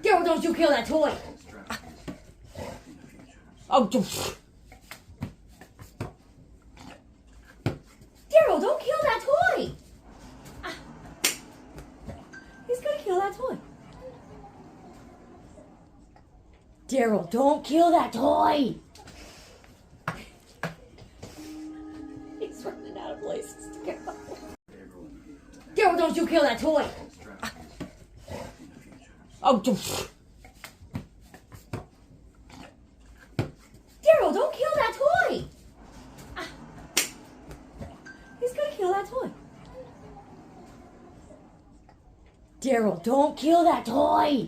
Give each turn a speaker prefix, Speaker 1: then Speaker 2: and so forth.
Speaker 1: Daryl, don't you kill that toy! Oh, Daryl, don't kill that toy! He's gonna kill that toy. Daryl, don't kill that toy! He's running out of places to go. Daryl, don't you kill that toy! Oh, Daryl, don't kill that toy! He's gonna kill that toy. Daryl, don't kill that toy!